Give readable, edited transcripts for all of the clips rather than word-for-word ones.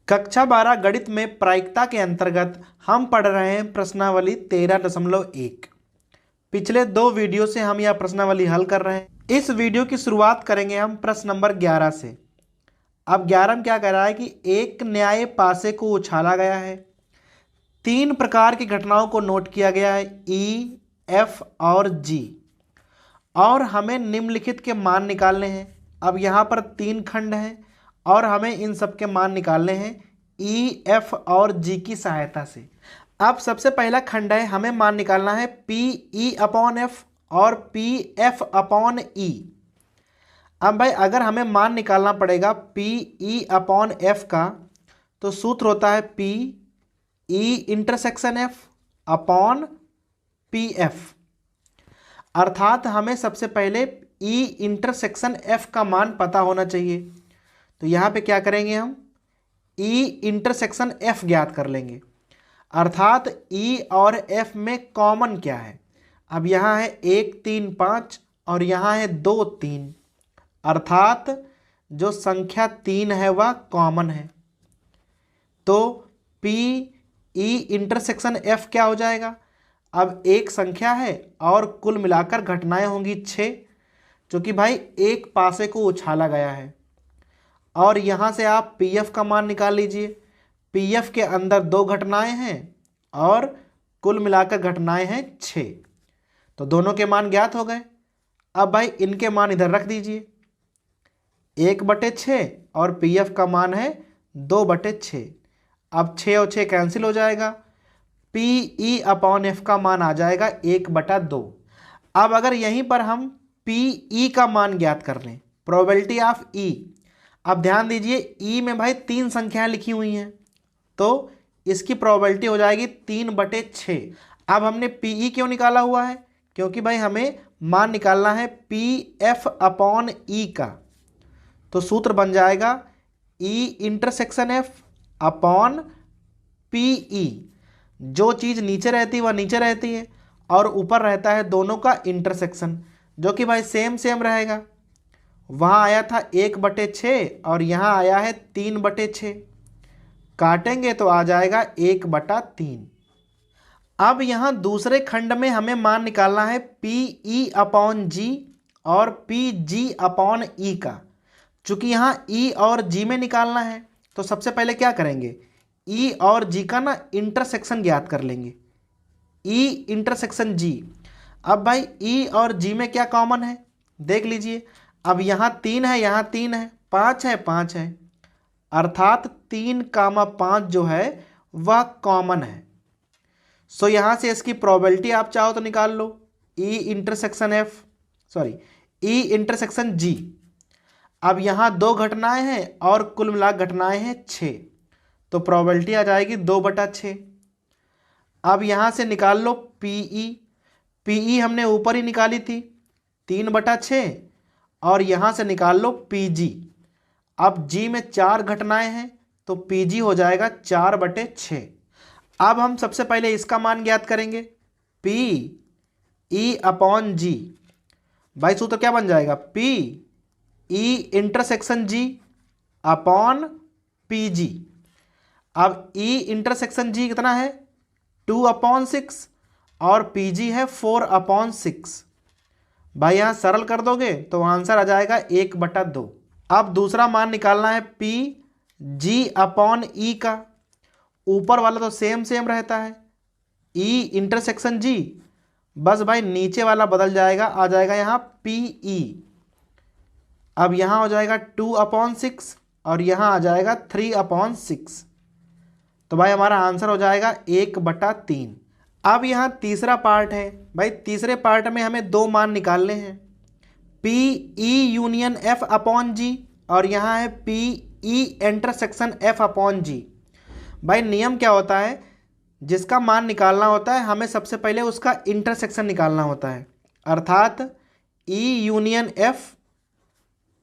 कक्षा 12 गणित में प्रायिकता के अंतर्गत हम पढ़ रहे हैं प्रश्नावली 13.1। पिछले 2 वीडियो से हम यह प्रश्नावली हल कर रहे हैं। इस वीडियो की शुरुआत करेंगे हम प्रश्न नंबर 11 से। अब 11 में क्या कह रहा है कि एक न्याय पासे को उछाला गया है, 3 प्रकार की घटनाओं को नोट किया गया है ई, एफ और जी, और हमें निम्नलिखित के मान निकालने हैं। अब यहाँ पर 3 खंड हैं और हमें इन सब के मान निकालने हैं ई, एफ और जी की सहायता से। अब सबसे पहला खंड है, हमें मान निकालना है पी ई अपॉन एफ और पी एफ अपॉन ई। अब भाई अगर हमें मान निकालना पड़ेगा पी ई अपॉन एफ का, तो सूत्र होता है P E intersection F upon P F. अर्थात हमें सबसे पहले ई इंटरसेक्शन एफ का मान पता होना चाहिए। तो यहाँ पे क्या करेंगे, हम ई इंटरसेक्शन एफ ज्ञात कर लेंगे। अर्थात ई और एफ में कॉमन क्या है। अब यहाँ है 1 3 5 और यहाँ है 2 3, अर्थात जो संख्या 3 है वह कॉमन है। तो पी ई इंटरसेक्शन एफ क्या हो जाएगा। अब एक संख्या है और कुल मिलाकर घटनाएं होंगी 6, जो कि भाई एक पासे को उछाला गया है। और यहाँ से आप पी एफ का मान निकाल लीजिए। पी एफ के अंदर 2 घटनाएं हैं और कुल मिलाकर घटनाएं हैं 6, तो दोनों के मान ज्ञात हो गए। अब भाई इनके मान इधर रख दीजिए, 1/6 और पी एफ का मान है 2/6। अब 6 और 6 कैंसिल हो जाएगा, पी ई अपॉन एफ का मान आ जाएगा 1/2। अब अगर यहीं पर हम पी ई का मान ज्ञात कर लें, प्रोबेबिलिटी ऑफ ई। अब ध्यान दीजिए ई में भाई 3 संख्याएं लिखी हुई हैं, तो इसकी प्रोबेबिलिटी हो जाएगी 3/6। अब हमने पी ई क्यों निकाला हुआ है, क्योंकि भाई हमें मान निकालना है पी एफ अपॉन ई का। तो सूत्र बन जाएगा ई intersection F upon P E. जो चीज़ नीचे रहती है वह नीचे रहती है और ऊपर रहता है दोनों का इंटरसेक्शन, जो कि भाई सेम रहेगा। वहाँ आया था 1/6 और यहाँ आया है 3/6, काटेंगे तो आ जाएगा 1/3। अब यहाँ दूसरे खंड में हमें मान निकालना है पी ई अपॉन जी और पी जी अपॉन ई का। चूँकि यहाँ ई और जी में निकालना है, तो सबसे पहले क्या करेंगे, ई और जी का ना इंटरसेक्शन ज्ञात कर लेंगे, ई इंटरसेक्शन जी। अब भाई ई और जी में क्या कॉमन है देख लीजिए। अब यहाँ 3 है, यहाँ 3 है, 5 है, 5 है, अर्थात 3, 5 जो है वह कॉमन है। सो यहाँ से इसकी प्रोबेबिलिटी आप चाहो तो निकाल लो, ई इंटरसेक्शन जी। अब यहाँ 2 घटनाएं हैं और कुल मिला घटनाएं हैं 6, तो प्रोबेबिलिटी आ जाएगी 2/6। अब यहाँ से निकाल लो पीई। पीई हमने ऊपर ही निकाली थी 3/6, और यहाँ से निकाल लो पीजी। अब जी में 4 घटनाएं हैं, तो पीजी हो जाएगा 4/6। अब हम सबसे पहले इसका मान ज्ञात करेंगे, पी ई अपॉन जी। भाई सूत्र क्या बन जाएगा, P E intersection G upon P G. अब ई इंटरसेक्शन जी कितना है 2/6 और पी जी है 4/6। भाई यहाँ सरल कर दोगे तो आंसर आ जाएगा 1/2। अब दूसरा मान निकालना है पी जी अपॉन ई का। ऊपर वाला तो सेम रहता है, ई इंटरसेक्शन जी, बस भाई नीचे वाला बदल जाएगा, आ जाएगा यहाँ पी ई। अब यहाँ हो जाएगा 2/6 और यहाँ आ जाएगा 3/6। तो भाई हमारा आंसर हो जाएगा 1/3। अब यहाँ तीसरा पार्ट है। भाई तीसरे पार्ट में हमें 2 मान निकालने हैं, P E union F upon G और यहाँ है P E intersection F upon G. भाई नियम क्या होता है, जिसका मान निकालना होता है हमें सबसे पहले उसका इंटरसेक्शन निकालना होता है। अर्थात ई यूनियन एफ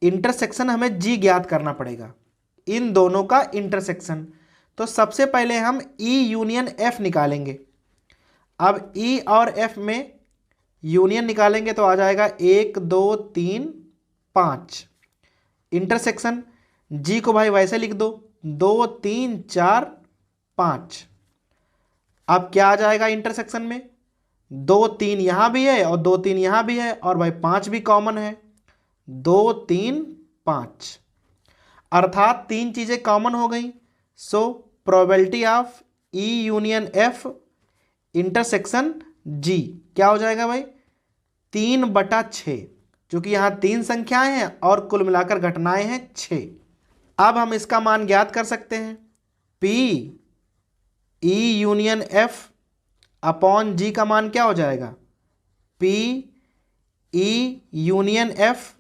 इंटरसेक्शन हमें जी ज्ञात करना पड़ेगा, इन दोनों का इंटरसेक्शन। तो सबसे पहले हम ई यूनियन एफ निकालेंगे। अब ई और एफ में यूनियन निकालेंगे तो आ जाएगा 1 2 3 5। इंटरसेक्शन जी को भाई वैसे लिख दो 2 3 4 5। अब क्या आ जाएगा इंटरसेक्शन में, 2 3 यहाँ भी है और 2 3 यहाँ भी है और भाई 5 भी कॉमन है, 2 3 5, अर्थात 3 चीज़ें कॉमन हो गई। So probability of E union F intersection G क्या हो जाएगा भाई, 3/6, क्योंकि यहाँ 3 संख्याएं हैं और कुल मिलाकर घटनाएं हैं 6। अब हम इसका मान ज्ञात कर सकते हैं, P E union F upon G का मान क्या हो जाएगा, P E union F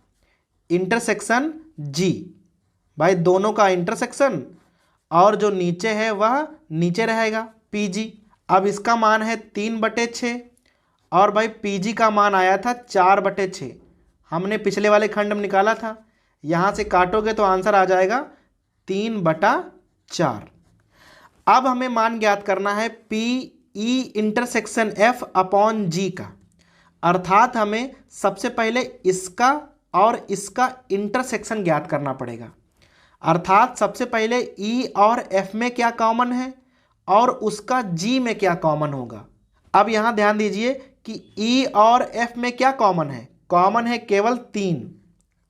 intersection G, भाई दोनों का इंटरसेक्शन और जो नीचे है वह नीचे रहेगा पी जी। अब इसका मान है 3/6 और भाई पी जी का मान आया था 4/6, हमने पिछले वाले खंड में निकाला था, यहाँ से काटोगे तो आंसर आ जाएगा 3/4। अब हमें मान ज्ञात करना है P E intersection F upon G का, अर्थात हमें सबसे पहले इसका और इसका इंटरसेक्शन ज्ञात करना पड़ेगा। अर्थात सबसे पहले ई और एफ में क्या कॉमन है और उसका जी में क्या कॉमन होगा। अब यहाँ ध्यान दीजिए कि ई और एफ में क्या कॉमन है, कॉमन है केवल 3,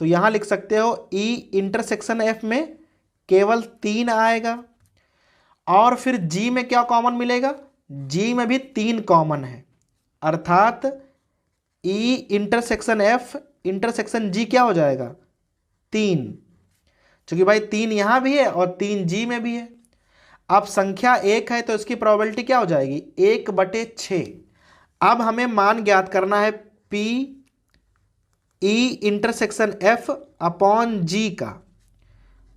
तो यहाँ लिख सकते हो ई इंटरसेक्शन एफ में केवल 3 आएगा। और फिर जी में क्या कॉमन मिलेगा, जी में भी 3 कॉमन है, अर्थात ई इंटरसेक्शन एफ इंटरसेक्शन जी क्या हो जाएगा 3, क्योंकि भाई 3 यहाँ भी है और 3 जी में भी है। अब संख्या 1 है तो इसकी प्रोबेबिलिटी क्या हो जाएगी 1/6। अब हमें मान ज्ञात करना है P E intersection F upon G का,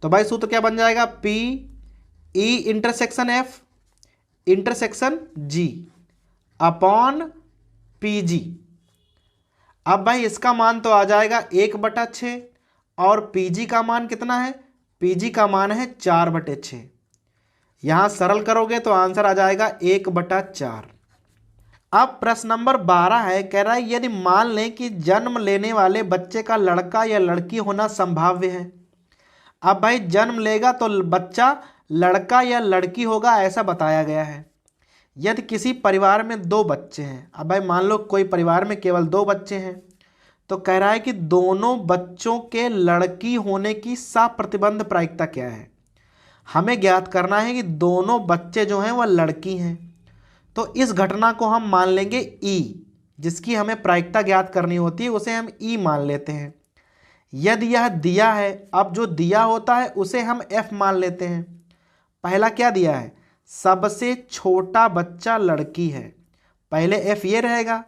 तो भाई सूत्र क्या बन जाएगा, P E intersection F intersection G upon P G. अब भाई इसका मान तो आ जाएगा 1/6 और पी जी का मान कितना है, पी जी का मान है 4/6, यहाँ सरल करोगे तो आंसर आ जाएगा 1/4। अब प्रश्न नंबर 12 है, कह रहा है यदि मान लें कि जन्म लेने वाले बच्चे का लड़का या लड़की होना संभाव्य है। अब भाई जन्म लेगा तो बच्चा लड़का या लड़की होगा ऐसा बताया गया है। यदि किसी परिवार में 2 बच्चे हैं, अब भाई मान लो कोई परिवार में केवल 2 बच्चे हैं, तो कह रहा है कि दोनों बच्चों के लड़की होने की सप्रतिबंध प्रायिकता क्या है। हमें ज्ञात करना है कि दोनों बच्चे जो हैं वह लड़की हैं, तो इस घटना को हम मान लेंगे ई, जिसकी हमें प्रायिकता ज्ञात करनी होती है उसे हम ई मान लेते हैं। यदि यह दिया है, अब जो दिया होता है उसे हम एफ मान लेते हैं। पहला क्या दिया है, सबसे छोटा बच्चा लड़की है, पहले एफ ये रहेगा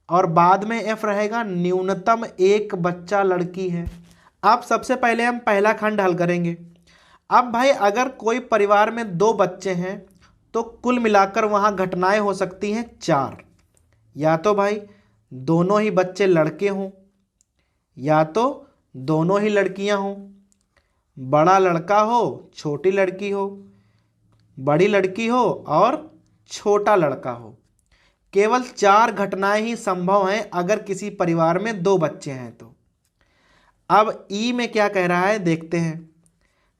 और बाद में एफ रहेगा न्यूनतम 1 बच्चा लड़की है। अब सबसे पहले हम पहला खंड हल करेंगे। अब भाई अगर कोई परिवार में 2 बच्चे हैं तो कुल मिलाकर वहाँ घटनाएं हो सकती हैं 4, या तो भाई दोनों ही बच्चे लड़के हों, या तो दोनों ही लड़कियां हों, बड़ा लड़का हो छोटी लड़की हो, बड़ी लड़की हो और छोटा लड़का हो। केवल 4 घटनाएं ही संभव हैं अगर किसी परिवार में 2 बच्चे हैं तो। अब ई में क्या कह रहा है देखते हैं,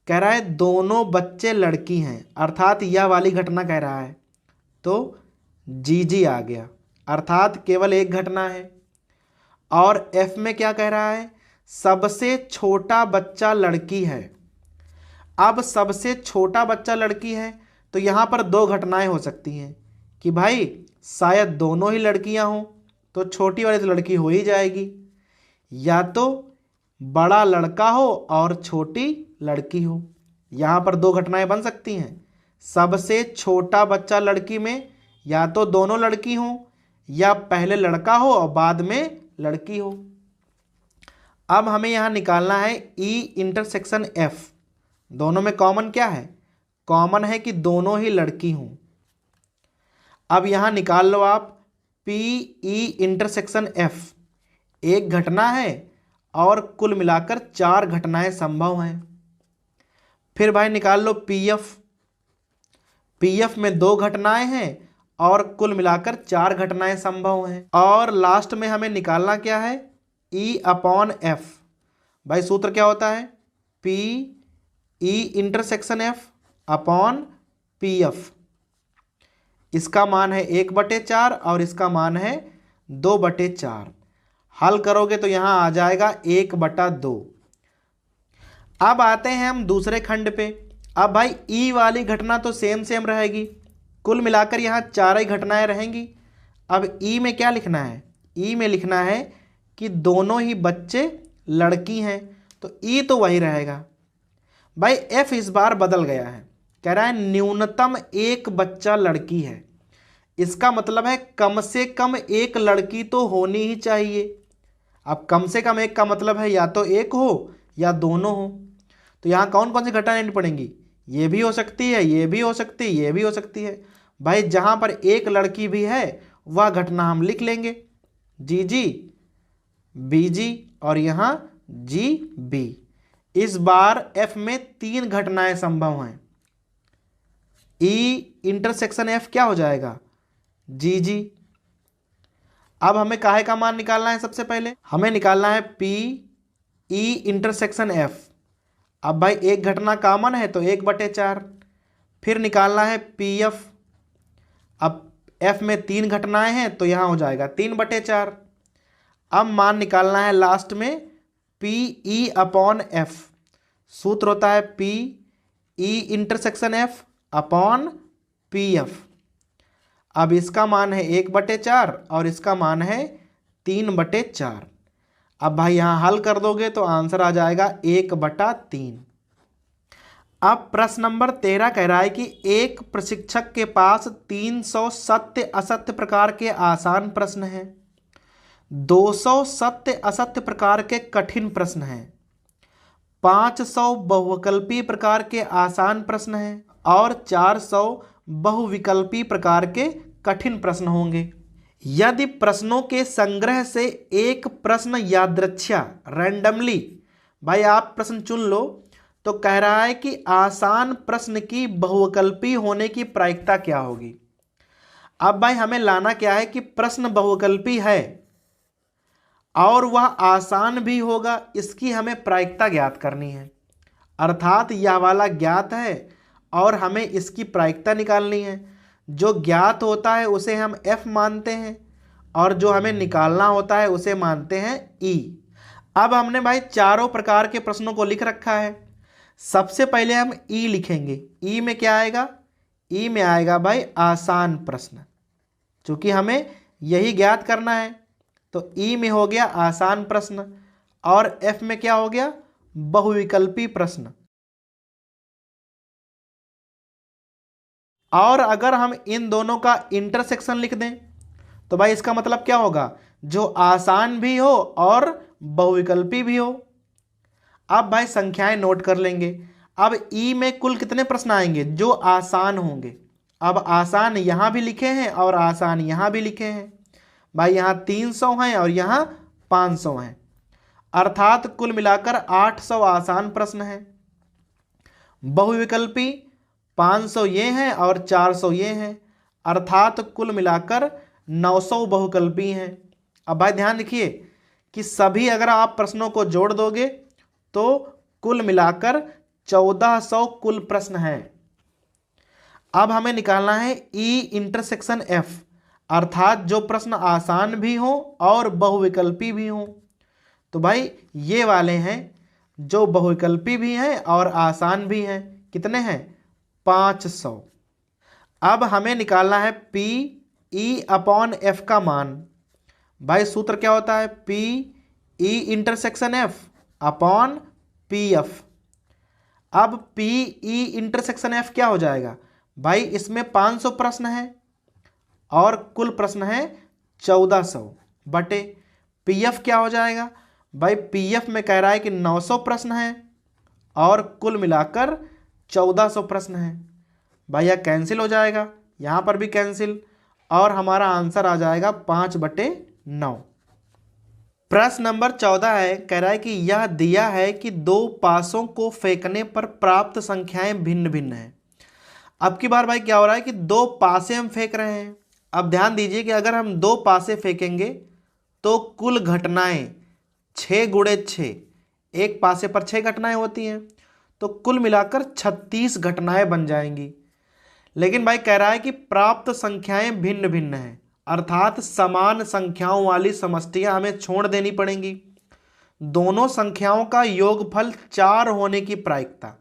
कह रहा है दोनों बच्चे लड़की हैं, अर्थात यह वाली घटना कह रहा है, तो जी जी आ गया, अर्थात केवल एक घटना है। और एफ में क्या कह रहा है, सबसे छोटा बच्चा लड़की है। अब सबसे छोटा बच्चा लड़की है तो यहाँ पर 2 घटनाएं हो सकती हैं कि भाई शायद दोनों ही लड़कियां हों, तो छोटी वाली तो लड़की हो ही जाएगी, या तो बड़ा लड़का हो और छोटी लड़की हो। यहाँ पर 2 घटनाएं बन सकती हैं, सबसे छोटा बच्चा लड़की में या तो दोनों लड़की हों या पहले लड़का हो और बाद में लड़की हो। अब हमें यहाँ निकालना है ई इंटरसेक्शन एफ, दोनों में कॉमन क्या है, कॉमन है कि दोनों ही लड़की हों। अब यहाँ निकाल लो आप पी ई इंटरसेक्शन एफ, एक घटना है और कुल मिलाकर 4 घटनाएं संभव हैं। फिर भाई निकाल लो पी एफ, पी एफ में 2 घटनाएं हैं और कुल मिलाकर 4 घटनाएं संभव हैं। और लास्ट में हमें निकालना क्या है, ई अपॉन एफ। भाई सूत्र क्या होता है, P E intersection F upon PF। इसका मान है 1/4 और इसका मान है 2/4। हल करोगे तो यहाँ आ जाएगा 1/2। अब आते हैं हम दूसरे खंड पे। अब भाई ई वाली घटना तो सेम रहेगी, कुल मिलाकर यहाँ 4 ही घटनाएं रहेंगी। अब ई में क्या लिखना है? ई में लिखना है कि दोनों ही बच्चे लड़की हैं, तो ई तो वही रहेगा। भाई एफ इस बार बदल गया है, कह रहा है न्यूनतम एक बच्चा लड़की है। इसका मतलब है कम से कम एक लड़की तो होनी ही चाहिए। अब कम से कम एक का मतलब है या तो एक हो या दोनों हो। तो यहाँ कौन कौन सी घटनाएं पड़ेंगी? ये भी हो सकती है, ये भी हो सकती है, ये भी हो सकती है। भाई जहाँ पर एक लड़की भी है वह घटना हम लिख लेंगे GG BG और यहाँ GB। इस बार F में 3 घटनाएं संभव हैं। E इंटरसेक्शन F क्या हो जाएगा? GG। अब हमें काहे का मान निकालना है? सबसे पहले हमें निकालना है P E इंटरसेक्शन F। अब भाई एक घटना कॉमन है तो 1/4। फिर निकालना है PF। अब F में 3 घटनाएं हैं तो यहाँ हो जाएगा 3/4। अब मान निकालना है लास्ट में PE अपॉन F। सूत्र होता है PE intersection F upon PF। अब इसका मान है 1/4 और इसका मान है 3/4। अब भाई यहाँ हल कर दोगे तो आंसर आ जाएगा 1/3। अब प्रश्न नंबर 13 कह रहा है कि एक प्रशिक्षक के पास 300 सत्य असत्य प्रकार के आसान प्रश्न हैं, 200 सत्य असत्य प्रकार के कठिन प्रश्न हैं, 500 बहुविकल्पी प्रकार के आसान प्रश्न हैं और 400 बहुविकल्पी प्रकार के कठिन प्रश्न होंगे। यदि प्रश्नों के संग्रह से एक प्रश्न यादृच्छा रैंडमली, भाई आप प्रश्न चुन लो, तो कह रहा है कि आसान प्रश्न की बहुविकल्पी होने की प्रायिकता क्या होगी। अब भाई हमें लाना क्या है कि प्रश्न बहुविकल्पी है और वह आसान भी होगा, इसकी हमें प्रायिकता ज्ञात करनी है। अर्थात यह वाला ज्ञात है और हमें इसकी प्रायिकता निकालनी है। जो ज्ञात होता है उसे हम F मानते हैं और जो हमें निकालना होता है उसे मानते हैं E। अब हमने भाई चारों प्रकार के प्रश्नों को लिख रखा है। सबसे पहले हम E लिखेंगे। E में क्या आएगा? E में आएगा भाई आसान प्रश्न, चूंकि हमें यही ज्ञात करना है। तो E में हो गया आसान प्रश्न और F में क्या हो गया? बहुविकल्पी प्रश्न। और अगर हम इन दोनों का इंटरसेक्शन लिख दें तो भाई इसका मतलब क्या होगा? जो आसान भी हो और बहुविकल्पी भी हो। अब भाई संख्याएं नोट कर लेंगे। अब ई में कुल कितने प्रश्न आएंगे? जो आसान होंगे। अब आसान यहां भी लिखे हैं और आसान यहां भी लिखे हैं। भाई यहां 300 हैं और यहां 500 हैं, अर्थात कुल मिलाकर 800 आसान प्रश्न हैं। बहुविकल्पी 500 ये हैं और 400 ये हैं, अर्थात कुल मिलाकर 900 बहुविकल्पी हैं। अब भाई ध्यान रखिए कि सभी अगर आप प्रश्नों को जोड़ दोगे तो कुल मिलाकर 1400 कुल प्रश्न हैं। अब हमें निकालना है E इंटरसेक्शन F, अर्थात जो प्रश्न आसान भी हो और बहुविकल्पी भी हो। तो भाई ये वाले हैं जो बहुविकल्पी भी हैं और आसान भी हैं। कितने हैं? 500। अब हमें निकालना है PE अपॉन F का मान। भाई सूत्र क्या होता है? PE intersection F upon PF। अब PE इंटरसेक्शन F क्या हो जाएगा? भाई इसमें 500 प्रश्न हैं और कुल प्रश्न हैं 1400 बटे PF क्या हो जाएगा? भाई PF में कह रहा है कि 900 प्रश्न हैं और कुल मिलाकर 1400 प्रश्न हैं। भाई यह कैंसिल हो जाएगा, यहाँ पर भी कैंसिल, और हमारा आंसर आ जाएगा 5/9। प्रश्न नंबर 14 है, कह रहा है कि यह दिया है कि 2 पासों को फेंकने पर प्राप्त संख्याएं भिन्न भिन्न हैं। अब की बार भाई क्या हो रहा है कि 2 पासे हम फेंक रहे हैं। अब ध्यान दीजिए कि अगर हम 2 पासे फेंकेंगे तो कुल घटनाएं 6 × 6, एक पासे पर 6 घटनाएं होती हैं, तो कुल मिलाकर 36 घटनाएं बन जाएंगी। लेकिन भाई कह रहा है कि प्राप्त संख्याएं भिन्न भिन्न हैं, अर्थात समान संख्याओं वाली समष्टियां हमें छोड़ देनी पड़ेंगी। दोनों संख्याओं का योगफल 4 होने की प्रायिकता,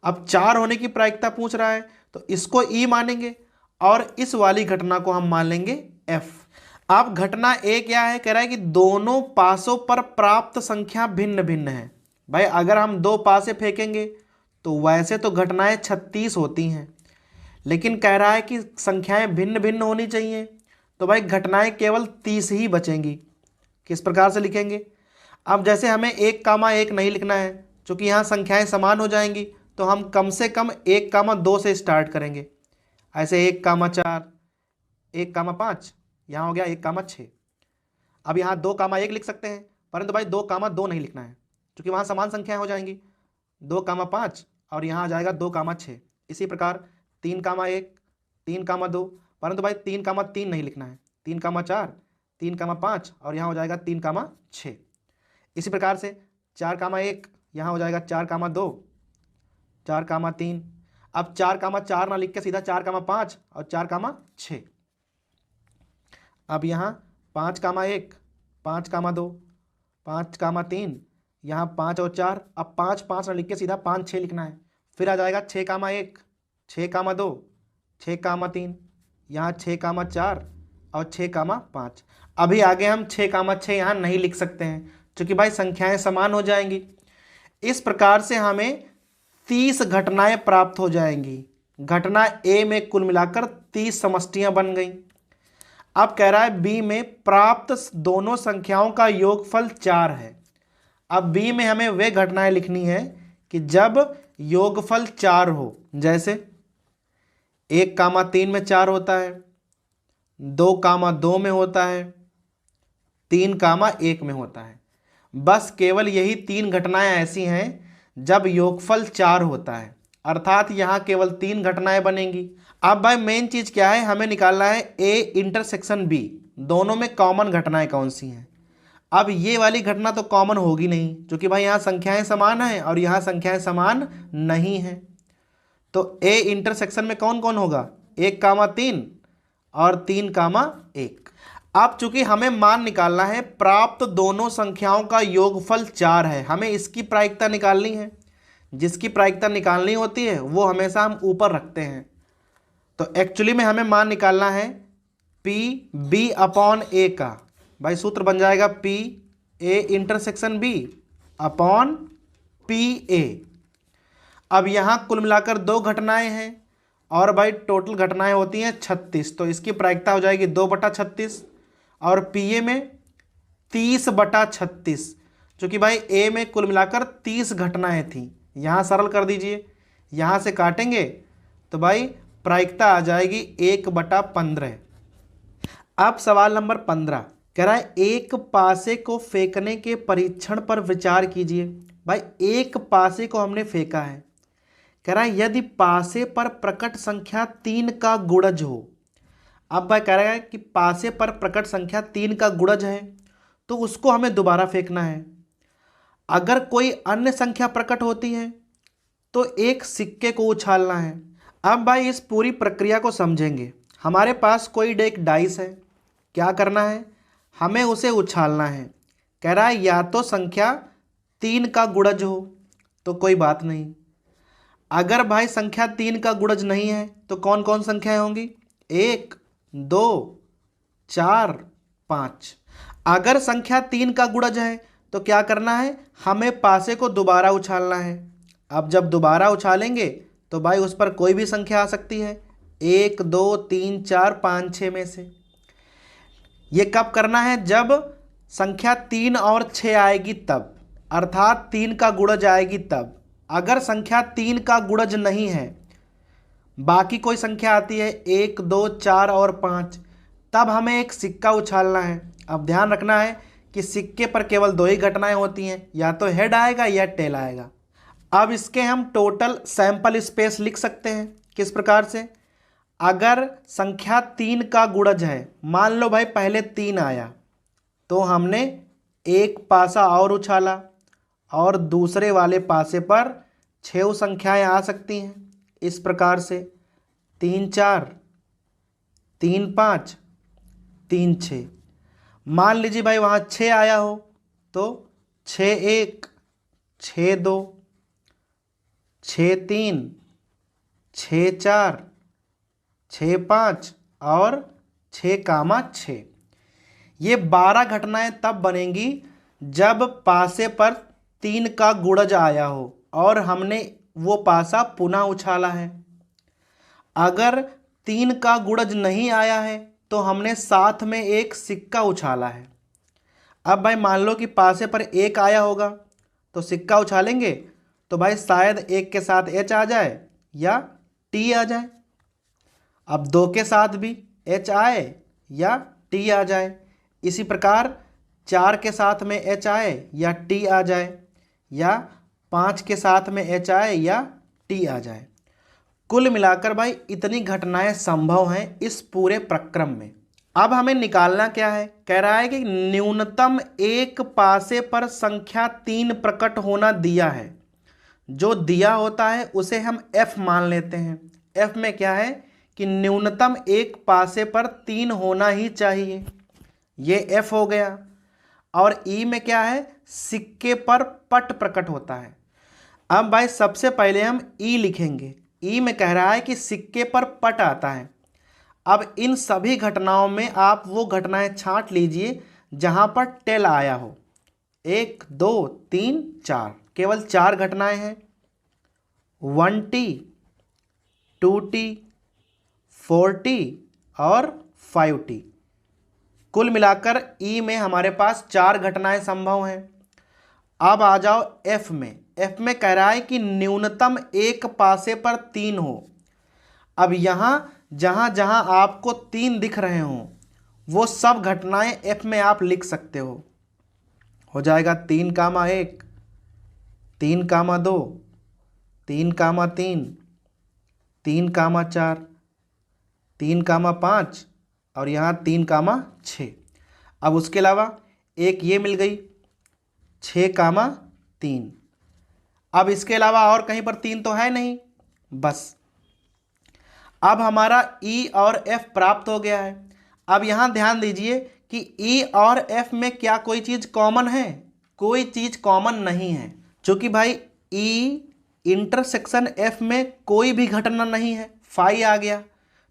अब 4 होने की प्रायिकता पूछ रहा है तो इसको ई मानेंगे और इस वाली घटना को हम मान लेंगे एफ। अब घटना ए क्या है, कह रहा है कि दोनों पासों पर प्राप्त संख्या भिन्न भिन्न है। भाई अगर हम 2 पासे फेंकेंगे तो वैसे तो घटनाएं 36 होती हैं, लेकिन कह रहा है कि संख्याएं भिन्न भिन्न होनी चाहिए, तो भाई घटनाएं केवल 30 ही बचेंगी। किस प्रकार से लिखेंगे, अब जैसे हमें 1,1 नहीं लिखना है, क्योंकि यहाँ संख्याएं समान हो जाएंगी, तो हम कम से कम 1,2 से स्टार्ट करेंगे। ऐसे 1,4, 1,5, यहाँ हो गया 1,6। अब यहाँ 2,1 लिख सकते हैं, परंतु भाई 2,2 नहीं लिखना है, क्योंकि वहाँ समान संख्याएं हो जाएंगी। 2,5 और यहाँ आ जाएगा 2,6। इसी प्रकार 3,1, 3,2, परंतु भाई 3,3 नहीं लिखना है, 3,4, 3,5 और यहाँ हो जाएगा 3,6। इसी प्रकार से 4,1 यहाँ हो जाएगा 4,2, 4,3। अब 4,4 ना लिख के सीधा 4,5 और 4,6। अब यहाँ 5,1, 5,2, 5,3, यहाँ 5 और 4, अब 5 5 ना लिख के सीधा 5 6 लिखना है। फिर आ जाएगा 6,1, 6,2, 6,3, यहाँ 6,4 और 6,5। अभी आगे हम 6,6 यहाँ नहीं लिख सकते हैं, क्योंकि भाई संख्याएं समान हो जाएंगी। इस प्रकार से हमें 30 घटनाएं प्राप्त हो जाएंगी। घटना ए में कुल मिलाकर 30 समष्टियां बन गई। अब कह रहा है बी में प्राप्त दोनों संख्याओं का योगफल 4 है। अब बी में हमें वे घटनाएं लिखनी है कि जब योगफल 4 हो, जैसे 1,3 में 4 होता है, 2,2 में होता है, 3,1 में होता है। बस केवल यही 3 घटनाएं ऐसी हैं जब योगफल 4 होता है, अर्थात यहाँ केवल 3 घटनाएं बनेंगी। अब भाई मेन चीज क्या है, हमें निकालना है ए इंटरसेक्शन बी, दोनों में कॉमन घटनाएं कौन सी हैं। अब ये वाली घटना तो कॉमन होगी नहीं, क्योंकि भाई यहाँ संख्याएं समान हैं और यहाँ संख्याएं समान नहीं हैं। तो ए इंटरसेक्शन में कौन कौन होगा, 1,3 और 3,1। अब चूंकि हमें मान निकालना है प्राप्त दोनों संख्याओं का योगफल 4 है, हमें इसकी प्रायिकता निकालनी है। जिसकी प्रायिकता निकालनी होती है वो हमेशा हम ऊपर रखते हैं। तो एक्चुअली में हमें मान निकालना है पी बी अपॉन ए का। भाई सूत्र बन जाएगा P A intersection B upon P A. अब यहाँ कुल मिलाकर 2 घटनाएं हैं और भाई टोटल घटनाएं होती हैं 36, तो इसकी प्रायिकता हो जाएगी 2/36 और पी ए में 30/36, क्योंकि भाई ए में कुल मिलाकर 30 घटनाएं थी। यहाँ सरल कर दीजिए, यहाँ से काटेंगे तो भाई प्रायिकता आ जाएगी 1/15। अब सवाल नंबर 15 कह रहा है एक पासे को फेंकने के परीक्षण पर विचार कीजिए। भाई एक पासे को हमने फेंका है, कह रहा है यदि पासे पर प्रकट संख्या 3 का गुणज हो। अब भाई कह रहा है कि पासे पर प्रकट संख्या 3 का गुणज है तो उसको हमें दोबारा फेंकना है। अगर कोई अन्य संख्या प्रकट होती है तो एक सिक्के को उछालना है। अब भाई इस पूरी प्रक्रिया को समझेंगे। हमारे पास कोई एक डाइस है, क्या करना है, हमें उसे उछालना है। कह रहा है या तो संख्या 3 का गुणज हो तो कोई बात नहीं, अगर भाई संख्या 3 का गुणज नहीं है तो कौन कौन संख्याएं होंगी, 1 2 4 5। अगर संख्या 3 का गुणज है तो क्या करना है, हमें पासे को दोबारा उछालना है। अब जब दोबारा उछालेंगे तो भाई उस पर कोई भी संख्या आ सकती है, 1 2 3 4 5 6 में से। ये कब करना है, जब संख्या 3 और 6 आएगी तब, अर्थात 3 का गुणज आएगी तब। अगर संख्या 3 का गुणज नहीं है, बाकी कोई संख्या आती है 1 2 4 और 5, तब हमें एक सिक्का उछालना है। अब ध्यान रखना है कि सिक्के पर केवल 2 ही घटनाएं होती हैं, या तो हेड आएगा या टेल आएगा। अब इसके हम टोटल सैंपल स्पेस लिख सकते हैं। किस प्रकार से, अगर संख्या 3 का गुणज है, मान लो भाई पहले 3 आया तो हमने एक पासा और उछाला और दूसरे वाले पासे पर 6 संख्याएं आ सकती हैं इस प्रकार से 3 4, 3 5, 3 6। मान लीजिए भाई वहाँ 6 आया हो तो 6 1, 6 2, 6 3, 6 4, 6 5 और 6, 6। ये 12 घटनाएं तब बनेंगी जब पासे पर 3 का गुणज आया हो और हमने वो पासा पुनः उछाला है। अगर 3 का गुणज नहीं आया है तो हमने साथ में एक सिक्का उछाला है। अब भाई मान लो कि पासे पर 1 आया होगा तो सिक्का उछालेंगे तो भाई शायद 1 के साथ H आ जाए या T आ जाए। अब 2 के साथ भी H आए या T आ जाए। इसी प्रकार 4 के साथ में H आए या T आ जाए, या 5 के साथ में H आए या T आ जाए। कुल मिलाकर भाई इतनी घटनाएं संभव हैं इस पूरे प्रक्रम में। अब हमें निकालना क्या है, कह रहा है कि न्यूनतम एक पासे पर संख्या 3 प्रकट होना दिया है। जो दिया होता है उसे हम F मान लेते हैं। F में क्या है कि न्यूनतम एक पासे पर 3 होना ही चाहिए, ये F हो गया। और E में क्या है, सिक्के पर पट प्रकट होता है। अब भाई सबसे पहले हम E लिखेंगे। E में कह रहा है कि सिक्के पर पट आता है। अब इन सभी घटनाओं में आप वो घटनाएं छांट लीजिए जहां पर टेल आया हो। 1 2 3 4, केवल 4 घटनाएं हैं। 1T, 2T, 4T और 5T। कुल मिलाकर E में हमारे पास 4 घटनाएं संभव हैं। अब आ जाओ F में। F में कह रहा है कि न्यूनतम एक पासे पर 3 हो। अब यहाँ जहाँ जहाँ आपको 3 दिख रहे हों वो सब घटनाएं F में आप लिख सकते हो जाएगा 3, 1, 3, 2, 3, 3, 3, 4, 3, 5 और यहाँ 3, 6। अब उसके अलावा एक ये मिल गई 6, 3। अब इसके अलावा और कहीं पर 3 तो है नहीं, बस। अब हमारा E और F प्राप्त हो गया है। अब यहाँ ध्यान दीजिए कि E और F में क्या कोई चीज़ कॉमन है? कोई चीज़ कॉमन नहीं है। चूँकि भाई E इंटरसेक्शन F में कोई भी घटना नहीं है, फाई आ गया,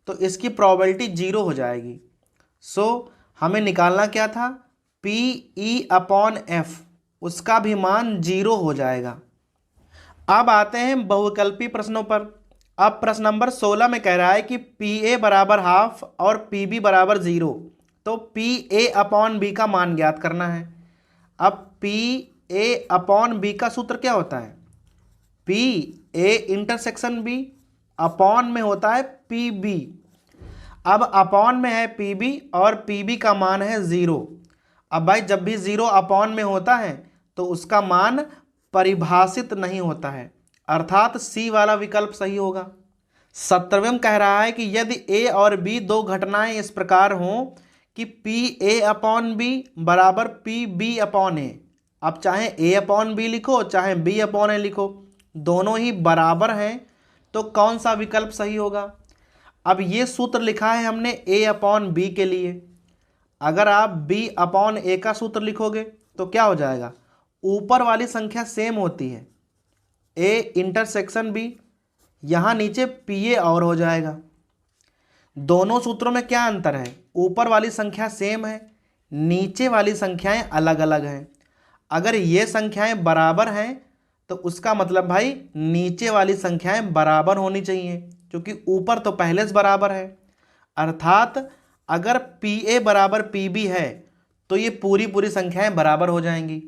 तो इसकी प्रोबेबिलिटी 0 हो जाएगी। सो हमें निकालना क्या था, PE/F, उसका भी मान 0 हो जाएगा। अब आते हैं बहुविकल्पी प्रश्नों पर। अब प्रश्न नंबर 16 में कह रहा है कि PA बराबर हाफ और PB बराबर 0, तो PA/B का मान ज्ञात करना है। अब PA/B का सूत्र क्या होता है, PA इंटरसेक्शन B, अपॉन में होता है PB। अब अपॉन में है PB और PB का मान है 0। अब भाई जब भी 0 अपॉन में होता है तो उसका मान परिभाषित नहीं होता है, अर्थात C वाला विकल्प सही होगा। 17वें कह रहा है कि यदि A और B दो घटनाएं इस प्रकार हों कि PA/B बराबर PB/A, अब चाहे A/B लिखो चाहे B/A लिखो, दोनों ही बराबर हैं, तो कौन सा विकल्प सही होगा। अब ये सूत्र लिखा है हमने A/B के लिए। अगर आप B/A का सूत्र लिखोगे तो क्या हो जाएगा, ऊपर वाली संख्या सेम होती है A इंटरसेक्शन B, यहाँ नीचे PA और हो जाएगा। दोनों सूत्रों में क्या अंतर है, ऊपर वाली संख्या सेम है, नीचे वाली संख्याएं अलग अलग हैं। अगर ये संख्याएं बराबर हैं तो उसका मतलब भाई नीचे वाली संख्याएं बराबर होनी चाहिए, क्योंकि ऊपर तो पहले से बराबर है। अर्थात अगर PA बराबर PB है तो ये पूरी संख्याएं बराबर हो जाएंगी।